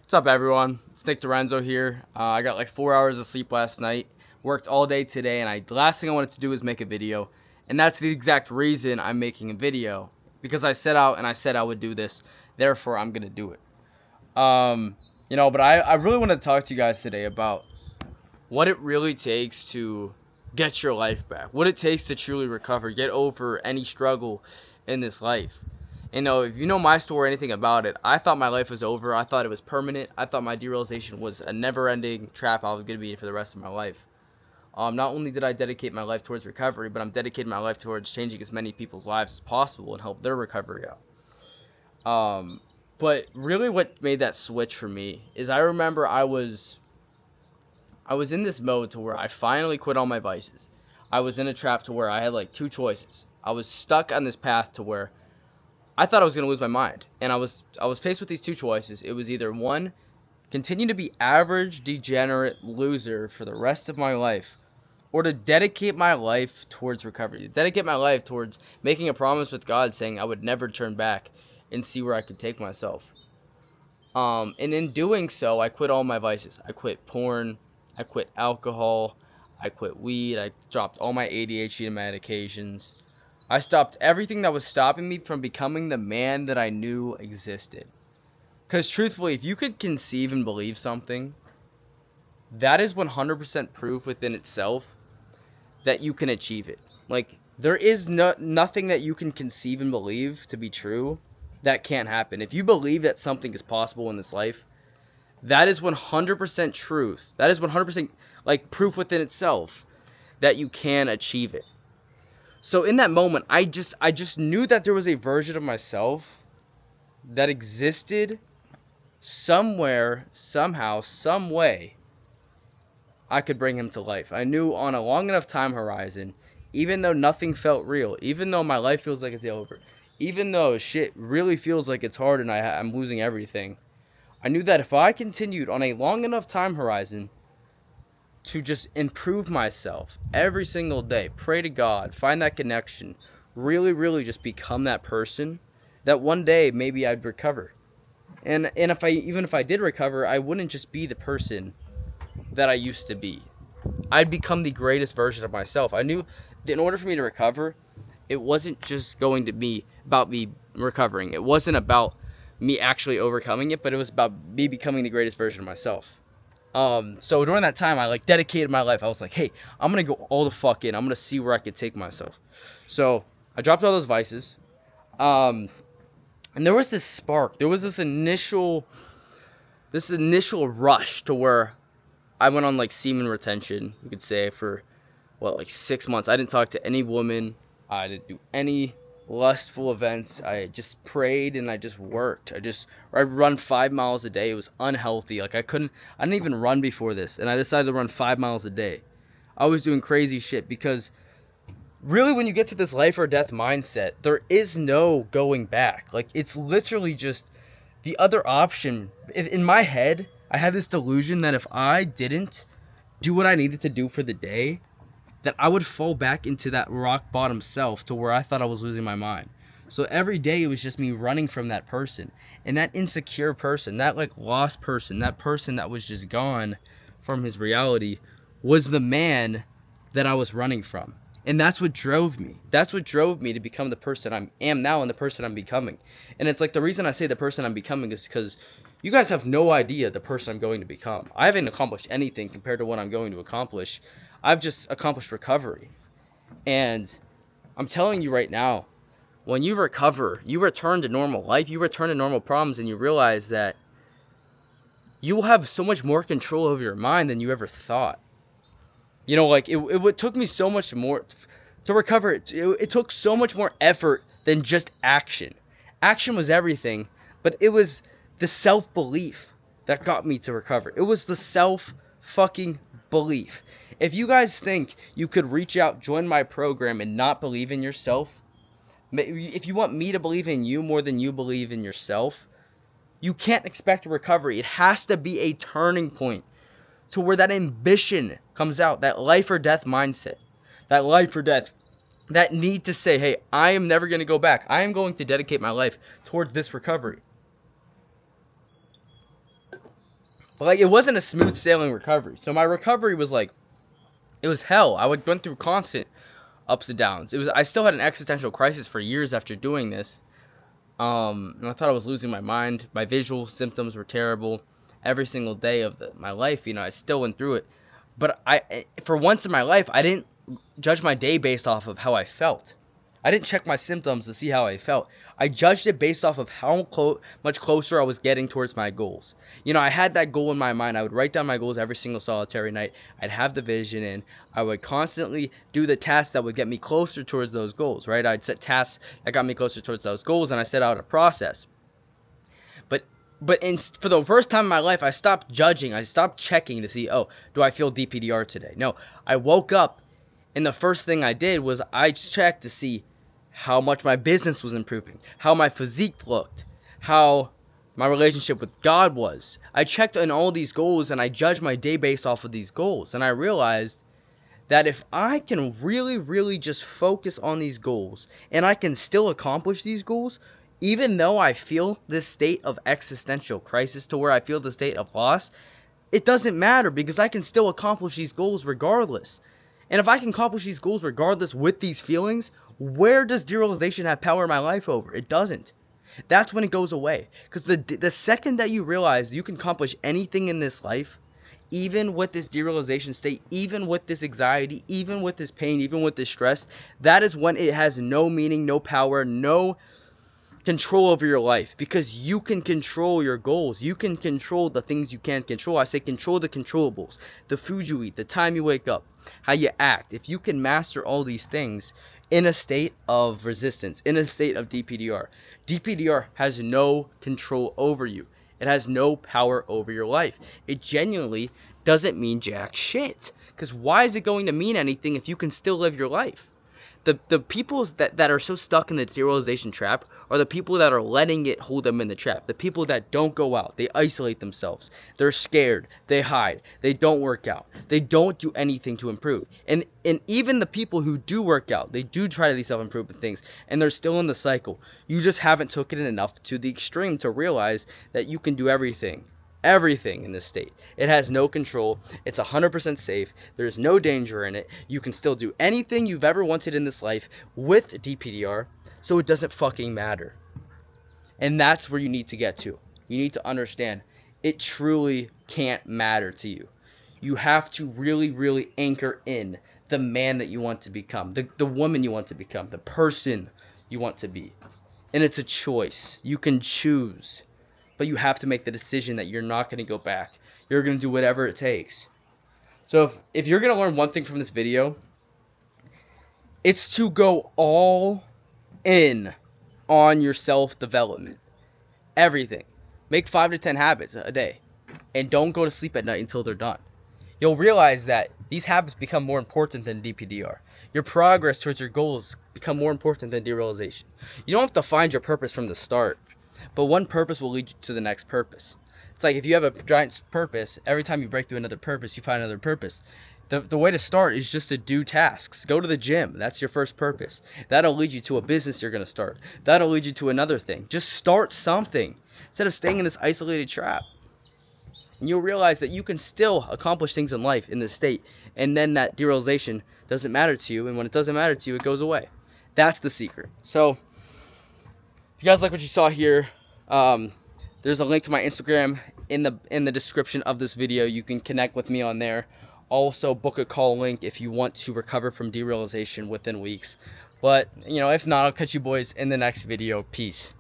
What's up, everyone? It's Nick Dorenzo here. I got like 4 hours of sleep last night, worked all day today, and the last thing I wanted to do is make a video. And that's the exact reason I'm making a video. Because I set out and I said I would do this, therefore I'm going to do it. But I really want to talk to you guys today about what it really takes to get your life back, what it takes to truly recover, get over any struggle in this life. If you know my story or anything about it, I thought my life was over. I thought it was permanent. I thought my derealization was a never-ending trap I was going to be in for the rest of my life. Not only did I dedicate my life towards recovery, but I'm dedicating my life towards changing as many people's lives as possible and help their recovery out. But really what made that switch for me is I remember I was in this mode to where I finally quit all my vices. I was in a trap to where I had like two choices. I was stuck on this path to where I thought I was going to lose my mind. And I was faced with these two choices. It was either one, continue to be average, degenerate loser for the rest of my life, or to dedicate my life towards recovery, to dedicate my life towards making a promise with God saying I would never turn back and see where I could take myself. And in doing so, I quit all my vices. I quit porn, I quit alcohol, I quit weed, I dropped all my ADHD medications. I stopped everything that was stopping me from becoming the man that I knew existed. Because truthfully, if you could conceive and believe something, that is 100% proof within itself that you can achieve it. Like, there is nothing that you can conceive and believe to be true that can't happen. If you believe that something is possible in this life, that is 100% truth. That is 100% like proof within itself that you can achieve it. So in that moment, I just knew that there was a version of myself that existed somewhere, somehow, some way I could bring him to life. I knew on a long enough time horizon, even though nothing felt real, even though my life feels like it's over, even though shit really feels like it's hard and I'm losing everything, I knew that if I continued on a long enough time horizon to just improve myself every single day, pray to God, find that connection, really just become that person, that one day maybe I'd recover. And if I did recover, I wouldn't just be the person that I used to be. I'd become the greatest version of myself. I knew that in order for me to recover, it wasn't just going to be about me recovering. It wasn't about me actually overcoming it, but it was about me becoming the greatest version of myself. So during that time, I like dedicated my life. I was like, hey, I'm going to go all the fuck in. I'm going to see where I could take myself. So I dropped all those vices. And there was this spark. There was this initial rush to where I went on like semen retention, you could say, for like 6 months. I didn't talk to any woman. I didn't do any lustful events. I just prayed and I just worked. I'd run 5 miles a day. It was unhealthy. Like I didn't even run before this, and I decided to run 5 miles a day. I was doing crazy shit because really when you get to this life or death mindset, there is no going back. Like it's literally just the other option. In my head, I had this delusion that if I didn't do what I needed to do for the day, that I would fall back into that rock bottom self to where I thought I was losing my mind. So every day it was just me running from that person. And that insecure person, that like lost person, that person that was just gone from his reality was the man that I was running from. And that's what drove me. That's what drove me to become the person I am now and the person I'm becoming. And it's like the reason I say the person I'm becoming is because you guys have no idea the person I'm going to become. I haven't accomplished anything compared to what I'm going to accomplish. I've just accomplished recovery. And I'm telling you right now, when you recover, you return to normal life, you return to normal problems, and you realize that you will have so much more control over your mind than you ever thought. Like it took me so much more to recover. It took so much more effort than just action. Action was everything, but it was the self-belief that got me to recover. It was the self-fucking belief. If you guys think you could reach out, join my program, and not believe in yourself, if you want me to believe in you more than you believe in yourself, you can't expect a recovery. It has to be a turning point to where that ambition comes out, that life or death mindset, that life or death, that need to say, hey, I am never going to go back. I am going to dedicate my life towards this recovery. But like, it wasn't a smooth sailing recovery. So my recovery was like, it was hell. I went through constant ups and downs. I still had an existential crisis for years after doing this. And I thought I was losing my mind. My visual symptoms were terrible. Every single day of my life, I still went through it. But for once in my life, I didn't judge my day based off of how I felt. I didn't check my symptoms to see how I felt. I judged it based off of how much closer I was getting towards my goals. I had that goal in my mind. I would write down my goals every single solitary night. I'd have the vision, and I would constantly do the tasks that would get me closer towards those goals, right? I'd set tasks that got me closer towards those goals, and I set out a process. But for the first time in my life, I stopped judging. I stopped checking to see, oh, do I feel DPDR today? No, I woke up, and the first thing I did was I checked to see how much my business was improving, how my physique looked, how my relationship with God was. I checked on all these goals, and I judged my day based off of these goals. And I realized that if I can really, really just focus on these goals, and I can still accomplish these goals, even though I feel this state of existential crisis, to where I feel the state of loss, it doesn't matter, because I can still accomplish these goals regardless. And if I can accomplish these goals regardless with these feelings, where does derealization have power in my life over? It doesn't. That's when it goes away. Because the second that you realize you can accomplish anything in this life, even with this derealization state, even with this anxiety, even with this pain, even with this stress, that is when it has no meaning, no power, no control over your life, because you can control your goals. You can control the things you can't control. I say control the controllables, the food you eat, the time you wake up, how you act. If you can master all these things in a state of resistance, in a state of DPDR, DPDR has no control over you. It has no power over your life. It genuinely doesn't mean jack shit, because why is it going to mean anything if you can still live your life? The people that are so stuck in the derealization trap are the people that are letting it hold them in the trap. The people that don't go out. They isolate themselves. They're scared. They hide. They don't work out. They don't do anything to improve. And even the people who do work out, they do try these self-improvement things, and they're still in the cycle. You just haven't taken it enough to the extreme to realize that you can do everything in this state. It has no control. It's 100% safe. There's no danger in it. You can still do anything you've ever wanted in this life with DPDR, so it doesn't fucking matter. And that's where you need to get to. You need to understand it truly can't matter to you. You have to really, really anchor in the man that you want to become, the woman you want to become, the person you want to be. And it's a choice. You can choose. But you have to make the decision that you're not going to go back. You're going to do whatever it takes. So if you're going to learn one thing from this video, it's to go all in on your self-development. Everything. Make 5 to 10 habits a day. And don't go to sleep at night until they're done. You'll realize that these habits become more important than DPDR. Your progress towards your goals become more important than derealization. You don't have to find your purpose from the start. But one purpose will lead you to the next purpose. It's like if you have a giant purpose, every time you break through another purpose, you find another purpose. The way to start is just to do tasks. Go to the gym. That's your first purpose. That'll lead you to a business you're going to start. That'll lead you to another thing. Just start something instead of staying in this isolated trap. And you'll realize that you can still accomplish things in life in this state. And then that derealization doesn't matter to you. And when it doesn't matter to you, it goes away. That's the secret. So if you guys like what you saw here, there's a link to my Instagram in the description of this video. You can connect with me on there. Also, book a call link if you want to recover from derealization within weeks. But, if not, I'll catch you boys in the next video. Peace.